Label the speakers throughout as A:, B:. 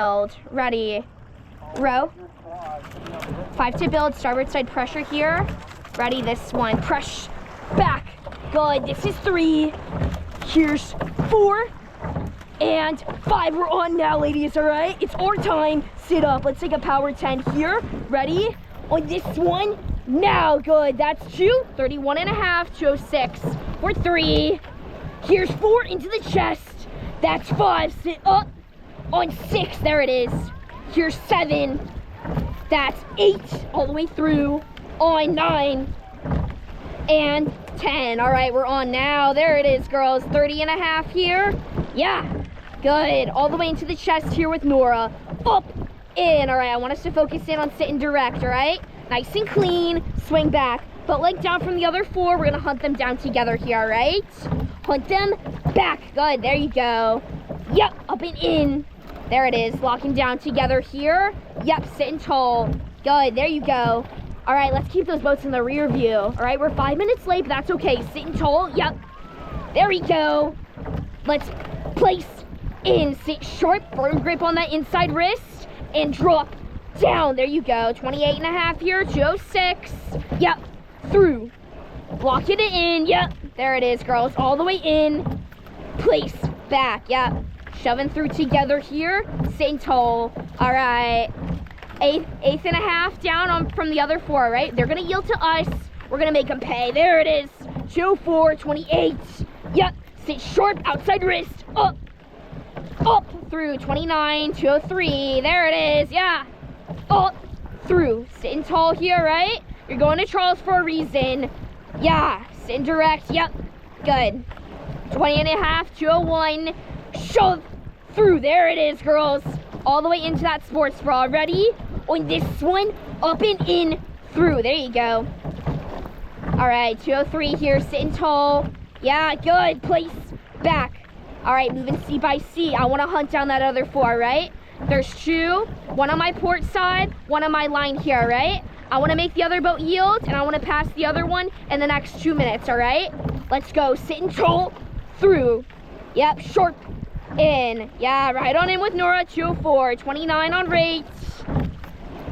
A: build. Ready. Row. 5 to build. Starboard side pressure here. Ready. This one. Press back. Good. This is 3. Here's 4. And 5. We're on now, ladies. All right. It's our time. Sit up. Let's take a power 10 here. Ready. On this one. Now. Good. That's 2. 31.5. 206. We're 3. Here's 4 into the chest. That's 5. Sit up. On 6. There it is. Here's 7. That's 8 all the way through. On 9 and 10. All right, we're on now. There it is, girls. 30.5 here. Yeah, good. All the way into the chest here with Nora. Up, in. All right, I want us to focus in on sitting direct, all right? Nice and clean. Swing back. But leg down from the other 4. We're going to hunt them down together here, all right? Hunt them back. Good, there you go. Yep, up and in. There it is, locking down together here. Yep, sitting tall. Good, there you go. All right, let's keep those boats in the rear view. All right, we're 5 minutes late, but that's okay. Sitting tall, yep. There we go. Let's place in, sit short, firm grip on that inside wrist, and drop down. There you go, 28.5 here, 206. Yep, through. Lock it in, yep. There it is, girls, all the way in. Place, back, yep. Shoving through together here, sitting tall. All right, 8.5 down from the other 4, right? They're gonna yield to us. We're gonna make them pay. There it is, 204, 28. Yep, sit short, outside wrist, up through, 29, 203. There it is, yeah. Up, through, sitting tall here, right? You're going to Charles for a reason. Yeah, sitting direct, yep, good. 20.5, 201. Shove through. There it is, girls. All the way into that sports bra. Ready? On this one, up and in, through. There you go. All right, 203 here, sitting tall. Yeah, good. Place back. All right, moving seat by seat. I want to hunt down that other 4, right? There's 2, 1 on my port side, 1 on my line here, right? I want to make the other boat yield, and I want to pass the other one in the next 2 minutes, all right? Let's go. Sitting tall, through. Yep, short, in. Yeah, right on in with Nora, 204, 29 on rates.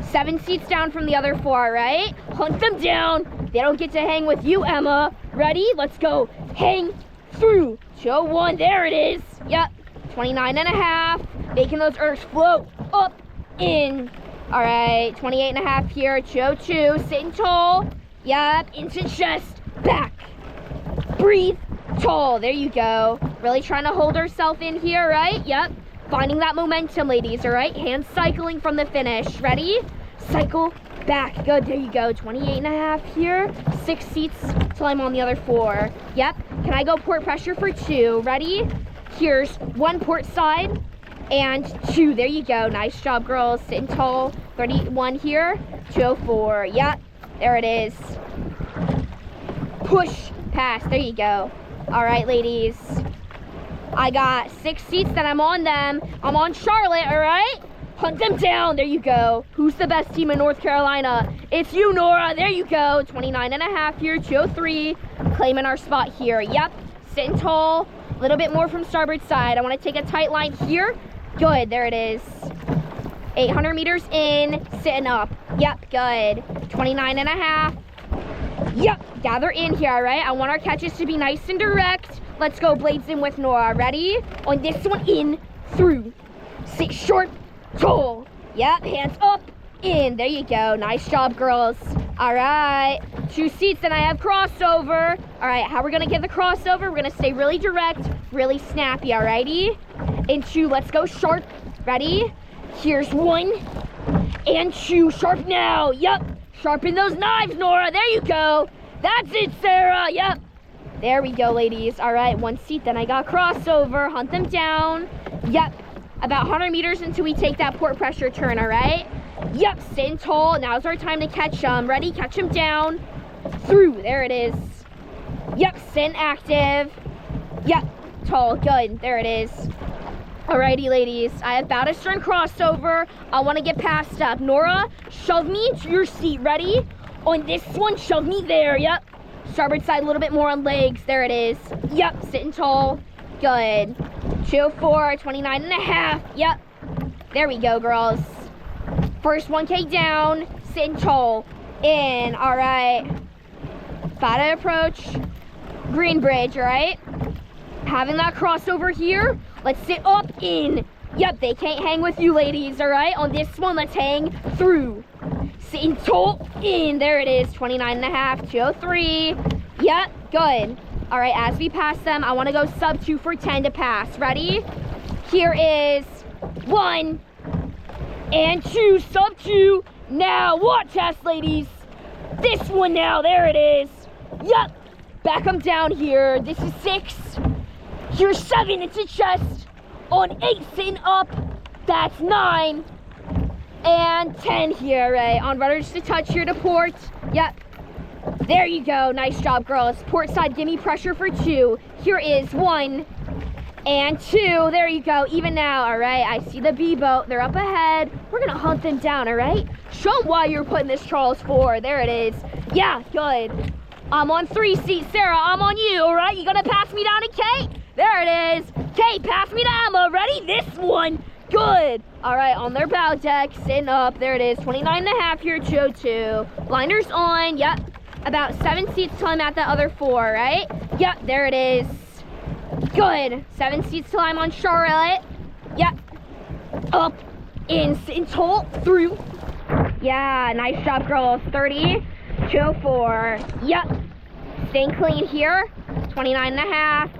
A: 7 seats down from the other 4, right? Hunt them down. They don't get to hang with you, Emma. Ready? Let's go. Hang through. 201, there it is. Yep, 29.5. Making those ergs float up, in. All right, 28.5 here, 202, sitting tall. Yep, into chest, back. Breathe. Tall, there you go. Really trying to hold herself in here, right? Yep. Finding that momentum, ladies, all right? Hands cycling from the finish. Ready? Cycle back. Good, there you go. 28.5 here. 6 seats till I'm on the other 4. Yep. Can I go port pressure for 2? Ready? Here's 1 port side and 2. There you go. Nice job, girls. Sitting tall. 31 here. 204. Yep. There it is. Push. Pass. There you go. All right, ladies, I got 6 seats that I'm on them. I'm on Charlotte, all right? Hunt them down. There you go. Who's the best team in North Carolina? It's you, Nora. There you go. 29.5 here, 203. Claiming our spot here. Yep, sitting tall. A little bit more from starboard side. I want to take a tight line here. Good, there it is. 800 meters in, sitting up. Yep, good. 29.5. Yep, gather in here, all right? I want our catches to be nice and direct. Let's go, blades in with Nora. Ready? On this one, in, through. Sit short, tall. Yep, hands up, in. There you go. Nice job, girls. All right, 2 seats, and I have crossover. All right, how we're gonna get the crossover? We're gonna stay really direct, really snappy, all righty? Into, let's go sharp. Ready? Here's 1 and 2. Sharp now. Yep. Sharpen those knives, Nora. There you go. That's it, Sarah. Yep. There we go, ladies. All right, 1 seat. Then I got crossover. Hunt them down. Yep. About 100 meters until we take that port pressure turn, all right? Yep, sitting tall. Now's our time to catch them. Ready? Catch them down. Through. There it is. Yep, sitting active. Yep, tall. Good. There it is. Alrighty, ladies, I have bow to stern crossover. I want to get passed up. Nora, shove me to your seat. Ready? On this one, shove me there. Yep. Starboard side, a little bit more on legs. There it is. Yep, sitting tall. Good. 204, 29.5. Yep. There we go, girls. First 1K down, sitting tall, in, all right. Fata approach, green bridge, all right. Having that crossover here, let's sit up, in. Yep, they can't hang with you, ladies, all right. On this one, let's hang through. Sitting tall, in, there it is, 29.5, 203. Yep, good. All right, as we pass them, I wanna go sub 2 for 10 to pass. Ready? Here is 1 and 2, sub 2. Now, watch test, ladies. This one now, there it is. Yup, back them down here. This is 6. Here's 7, it's a chest. On 8, sitting up, that's 9. And 10 here, right? On rudder, just a touch here to port. Yep. There you go, nice job, girls. Port side, give me pressure for 2. Here is 1 and 2, there you go, even now, all right? I see the B boat, they're up ahead. We're gonna hunt them down, all right? Show them why you're putting this Charles 4, there it is. Yeah, good. I'm on 3 seat, Sarah, I'm on you, all right? You gonna pass me down to Kate? There it is. Kate, pass me to Emma, ready? This one, good. All right, on their bow deck, sitting up, there it is, 29.5 here, 202. Blinders on, yep. About 7 seats till I'm at the other 4, right? Yep, there it is. Good. 7 seats till I'm on Charlotte. Yep. Up, in, tall, through. Yeah, nice job, girls. 30, 204. Yep. Staying clean here. 29.5.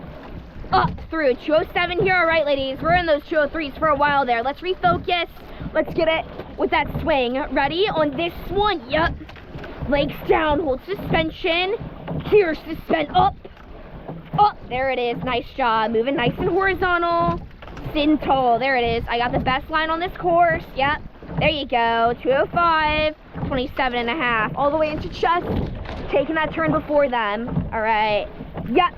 A: Up, through. 207 here. All right, ladies. We're in those 203s for a while there. Let's refocus. Let's get it with that swing. Ready? On this one. Yep. Legs down, hold suspension. Here, suspend, up. Up, there it is, nice job. Moving nice and horizontal. Sitting tall, there it is. I got the best line on this course, yep. There you go, 205, 27.5. All the way into chest, taking that turn before them. All right, yep.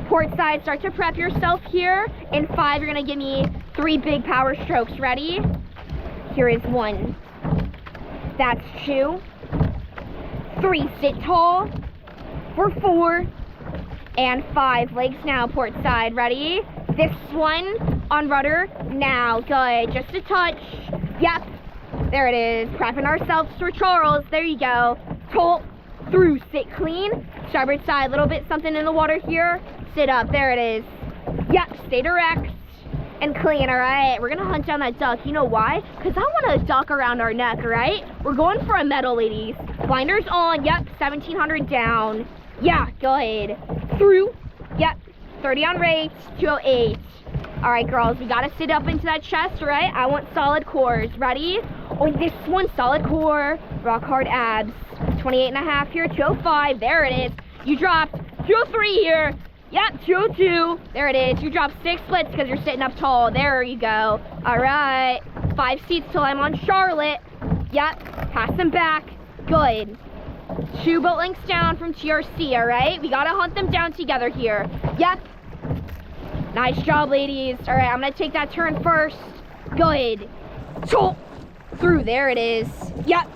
A: Port side, start to prep yourself here. In 5, you're gonna give me 3 big power strokes, ready? Here is 1. That's 2. 3, sit tall. For 4. And 5, legs now, port side, ready? This one, on rudder, now, good, just a touch. Yep, there it is, prepping ourselves for Charles, there you go. Tall, through, sit clean. Starboard side, little bit something in the water here. Sit up, there it is. Yep, stay direct and clean, all right? We're gonna hunt down that duck. You know why? Because I want a duck around our neck, all right? We're going for a medal, ladies. Blinders on, yep, 1700 down. Yeah, good. Through, yep, 30 on rates, 208. All right, girls, we gotta sit up into that chest, all right? I want solid cores, ready? On this one, solid core, rock hard abs. 28.5 here, 205, there it is. You dropped 203 here. Yep, 202, there it is. You dropped 6 splits because you're sitting up tall. There you go. All right, 5 seats till I'm on Charlotte. Yep, pass them back, good. 2 boat lengths down from TRC, all right? We gotta hunt them down together here. Yep. Nice job, ladies. All right, I'm gonna take that turn first. Good. Through, there it is. Yep.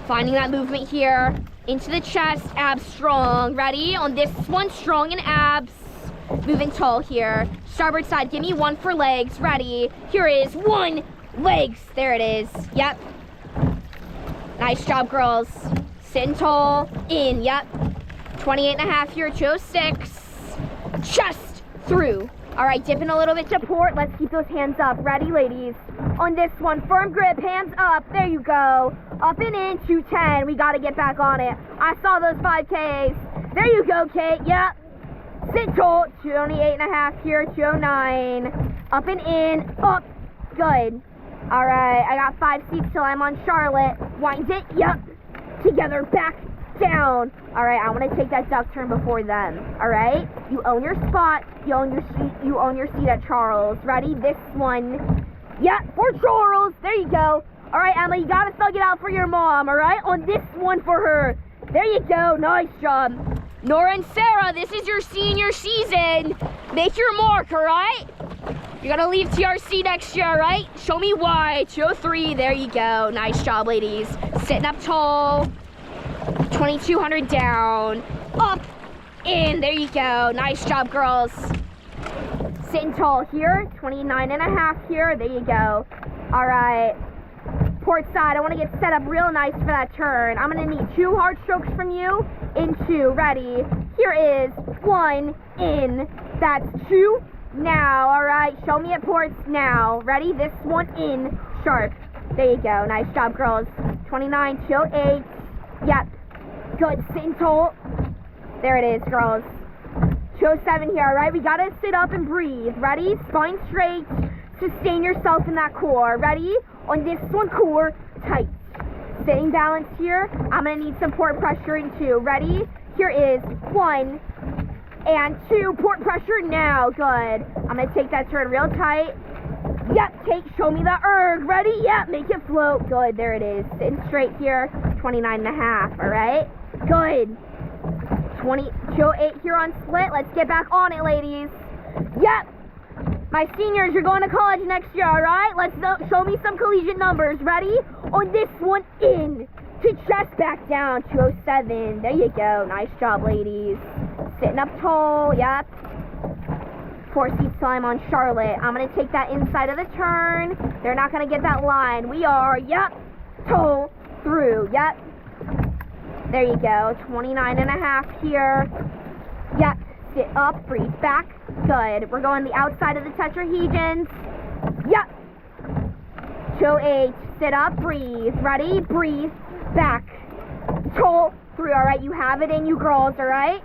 A: Finding that movement here. Into the chest, abs strong. Ready? On this one, strong in abs. Moving tall here. Starboard side, give me 1 for legs. Ready? Here is 1, legs. There it is. Yep. Nice job, girls. Sitting tall, in, yep. 28.5 here, 206. Chest, through. All right, dipping a little bit to port. Let's keep those hands up. Ready, ladies? On this one, firm grip, hands up. There you go. Up and in, 210. We got to get back on it. I saw those 5Ks. There you go, Kate. Yep. Sit tall, 28.5 here, 209. Up and in, up. Good. All right, I got 5 seats till I'm on Charlotte. Wind it, yep. Together, back, down. All right, I want to take that duck turn before them. All right, you own your spot. You own your seat. You own your seat at Charles. Ready? This one. Yep, for Charles. There you go. All right, Emma, you gotta thug it out for your mom. All right, on this one for her. There you go. Nice job. Nora and Sarah, this is your senior season. Make your mark. All right. You're gonna leave TRC next year, right? Show me why. 203, there you go. Nice job, ladies. Sitting up tall. 2200 down. Up, in, there you go. Nice job, girls. sitting tall here, 29 and a half here, there you go. All right, port side, I want to get set up real nice for that turn. I'm going to need 2 hard strokes from you, in 2, ready. Here is 1, in, that's 2, now, all right, show me at ports now. Ready, this one in, sharp. There you go, nice job, girls. 29, 208, yep, good, sitting tall. There it is, girls. 207 here, all right? We got to sit up and breathe. Ready? Spine straight. Sustain yourself in that core. Ready? On this one, core tight. Staying balanced here. I'm going to need some port pressure in 2. Ready? Here is 1 and 2. Port pressure now. Good. I'm going to take that turn real tight. Yep, show me the erg. Ready? Yep, make it float. Good, there it is. Sitting straight here. 29 and a half, all right? Good. 208 here on split. Let's get back on it, ladies. Yep. My seniors, you're going to college next year, all right? Let's show me some collegiate numbers. Ready? On this one, in. To chest back down, 207. There you go. Nice job, ladies. Sitting up tall. Yep. 4 seats till I'm on Charlotte. I'm going to take that inside of the turn. They're not going to get that line. We are, yep, toe through. Yep. There you go, 29 and a half here. Yep, sit up, breathe back. Good. We're going the outside of the tetrahedrons. Yep. 208, sit up, breathe. Ready? Breathe back. Toe through, all right? You have it in you, girls, all right?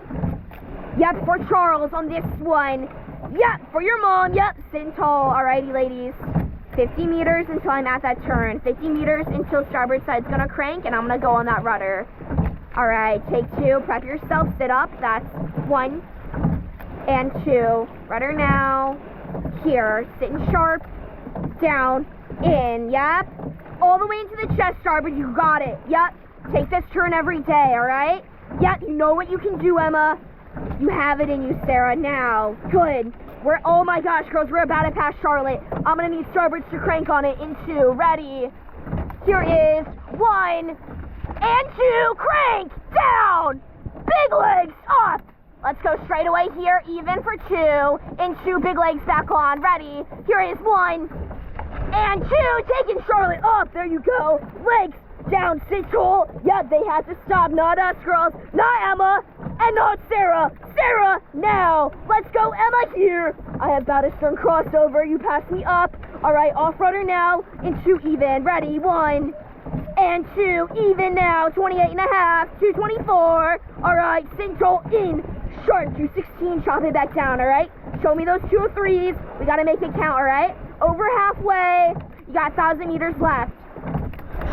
A: Yep, for Charles on this one. Yep, for your mom. Yep, sitting tall. All righty, ladies. 50 meters until I'm at that turn. 50 meters until starboard side's going to crank, and I'm going to go on that rudder. All right, take 2, prep yourself, sit up, that's 1 and 2, rudder now, here, sitting sharp, down, in, yep, all the way into the chest, starboard, you got it, yep, take this turn every day, all right, yep, you know what you can do, Emma, you have it in you, Sarah, now, good, oh my gosh, girls, we're about to pass Charlotte, I'm gonna need starboards to crank on it in 2, ready, here is 1, and 2, crank, down, big legs, up. Let's go straight away here, even for 2, and 2, big legs back on, ready. Here is 1, and 2, taking Charlotte up, there you go. Legs down, sit tall. Yeah, they had to stop, not us, girls, not Emma, and not Sarah. Sarah, now, let's go, Emma here. I have about a stern crossover, you pass me up. All right, off rudder now, and 2 even, ready, 1, and 2, even now, 28 and a half, 224, all right, central in, sharp, 216, chop it back down, all right, show me those 203s, we got to make it count, all right, over halfway, you got 1,000 meters left,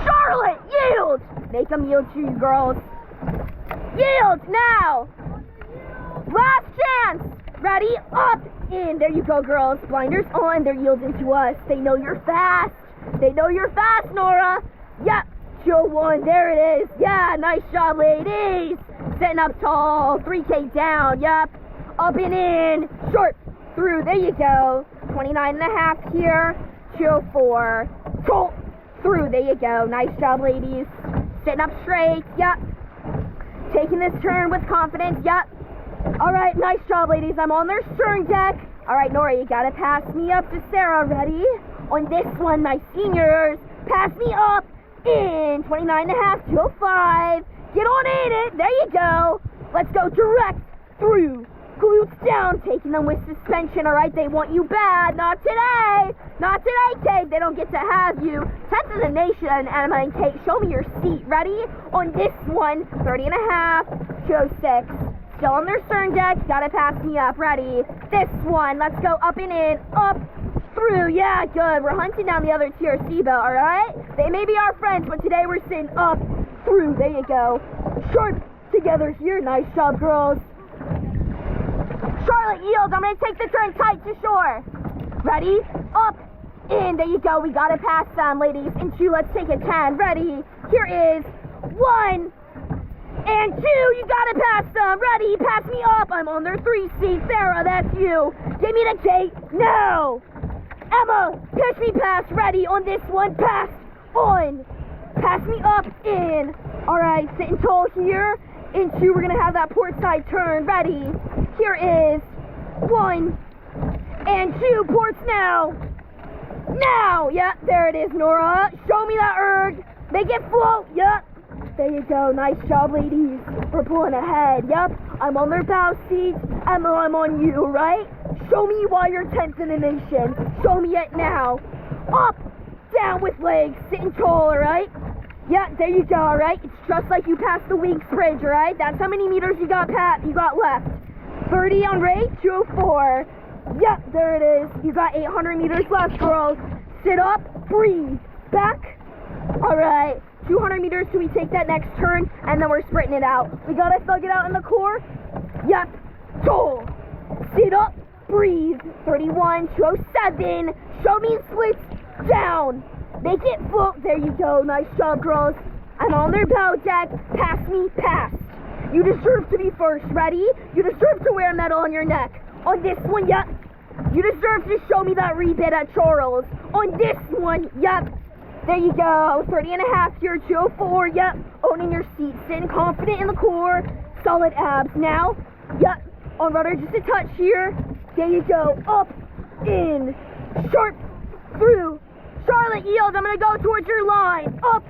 A: Charlotte, yield, make them yield to you, girls, yield, now, last chance, ready, up, in, there you go, girls, blinders on, they're yielding to us, they know you're fast, Nora, yep, 201, there it is. Yeah, nice job, ladies. Setting up tall, 3K down, yep. Up and in, short, through, there you go. 29 and a half here, 204. Pull, through, there you go. Nice job, ladies. Sitting up straight, yep. Taking this turn with confidence, yep. All right, nice job, ladies. I'm on their stern deck. All right, Nora, you gotta pass me up to Sarah. Ready? On this one, my seniors, pass me up. In 29 and a half, 205. Get on in it. There you go. Let's go direct through. Glutes down. Taking them with suspension. All right. They want you bad. Not today. Not today, Kate. They don't get to have you. 10th of the nation, Emma and Kate. Show me your seat. Ready? On this one, 30 and a half, 206. Still on their stern deck. Gotta pass me up. Ready? This one. Let's go up and in. Up. Through, yeah, good. We're hunting down the other TRC belt, all right? They may be our friends, but today we're sitting up, through. There you go. Short together here. Nice job, girls. Charlotte, yield. I'm going to take the turn tight to shore. Ready? Up, in. There you go. We got to pass them, ladies. And 2, let's take a 10. Ready? Here is 1, and 2. You got to pass them. Ready? Pass me up. I'm on their 3 seat. Sarah, that's you. Give me the gate. No. Emma, push me past, ready, on this one, pass, on, pass me up, in, all right, sitting tall here, in 2, we're going to have that port side turn, ready, here is 1, and 2 ports now. Now, yep, there it is, Nora. Show me that erg. Make it float, yep. There you go, nice job, ladies. We're pulling ahead, yep. I'm on their bow seat, and I'm on you, right? Show me why you're 10th in the nation. Show me it now. Up, down with legs, sitting tall, alright? Yeah, there you go, alright? It's just like you passed the Winks Bridge, alright? That's how many meters you got left. 30 on Ray, 204. Yep, there it is. You got 800 meters left, girls. Sit up, breathe, back. Alright, 200 meters till we take that next turn, and then we're sprinting it out. We gotta thug it out in the core. Yep, tall. Sit up, breathe. 31, 207. Show me splits, down. Make it float. There you go. Nice job, girls. I'm on their bow deck. Pass me, pass. You deserve to be first. Ready? You deserve to wear a medal on your neck. On this one, yep. You deserve to show me that rebid at Charles. On this one, yep. There you go. 30 and a half here, 204, yep. Owning your seat. Sitting confident in the core. Solid abs. Now, yep. On rudder, just a touch here. There you go. Up, in, sharp, through. Charlotte yields. I'm going to go towards your line. Up,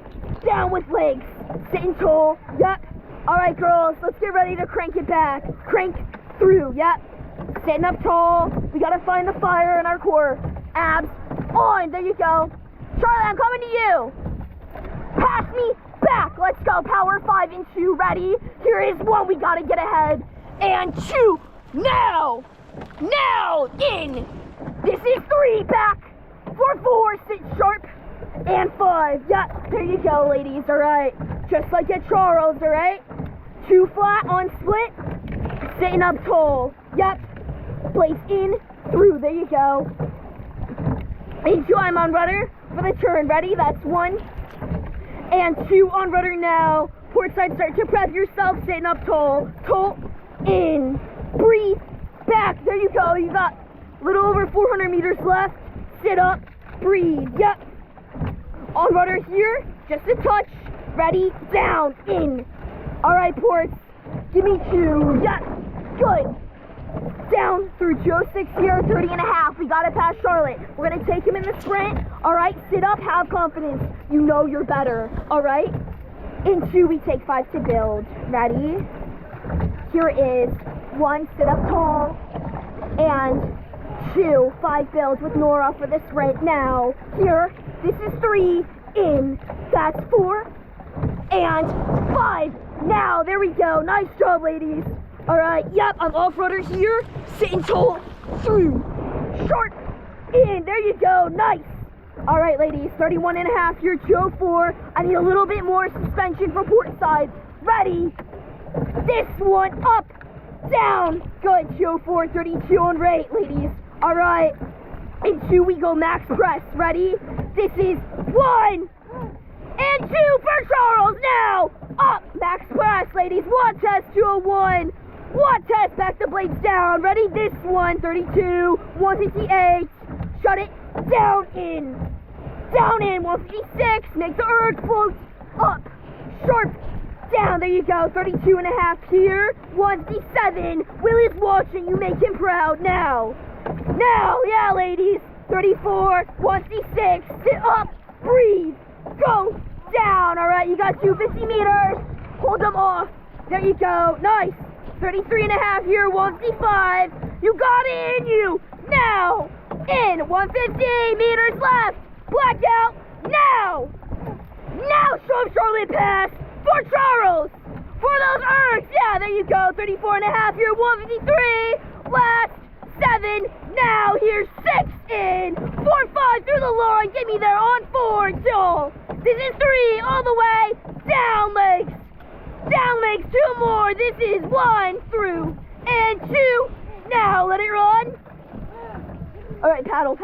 A: down with legs. Sitting tall. Yep. All right, girls. Let's get ready to crank it back. Crank through. Yep. Sitting up tall. We got to find the fire in our core. Abs on. There you go. Charlotte, I'm coming to you. Pass me back. Let's go. Power 5 and 2. Ready? Here is 1. We got to get ahead. And 2. Now. Now. In. This is 3. Back. 4, sit sharp, and 5. Yep, there you go, ladies, alright. Just like at Charles, alright? 2 flat on split, sitting up tall. Yep, blades in, through, there you go. And 2, I'm on rudder for the turn. Ready? That's 1. And 2 on rudder now. Port side, start to prep yourself, sitting up tall. Tall, in, breathe, back. There you go, you got a little over 400 meters left. Sit up, breathe, yep. On rudder here, just a touch. Ready, down, in. All right, ports, give me 2, yep, good. Down through 206 here, 30 and a half. We got to pass Charlotte. We're going to take him in the sprint. All right, sit up, have confidence. You know you're better, all right? In 2, we take 5 to build. Ready? Here is 1, sit up tall, and 2, 5 builds with Nora for the sprint. Now, here, this is 3, in, that's 4, and 5. Now, there we go. Nice job, ladies. All right, yep, I'm off-rudder here, sitting tall, through, sharp, in. There you go, nice. All right, ladies, 31 and a half here, 204. I need a little bit more suspension for port side. Ready? This one, up, down. Good, 204, 32 on rate, ladies. All right, in 2 we go max press. Ready? This is 1 and 2 for Charles. Now up, max press, ladies. 1 test, 201. 1 test, back the blades down. Ready? This one, 32, 158. Shut it down in, 156. Make the erg float up, sharp, down. There you go. 32 and a half here. 157. Will is watching. You make him proud now. Now, yeah, ladies. 34, 156, sit up, breathe, go down. All right, you got 250 meters. Hold them off. There you go. Nice. 33 and a half here, 155. You got it in you. Now, in, 150 meters left. Blackout, now. Now, show Charlotte pass for Charles. For those ergs. Yeah, there you go. 34 and a half here, 153. Last. 7, now here's 6 in, 4, 5 through the line, get me there on 4, Joel. This is 3, all the way, down legs, 2 more, this is 1 through, and 2, now let it run. All right, paddle.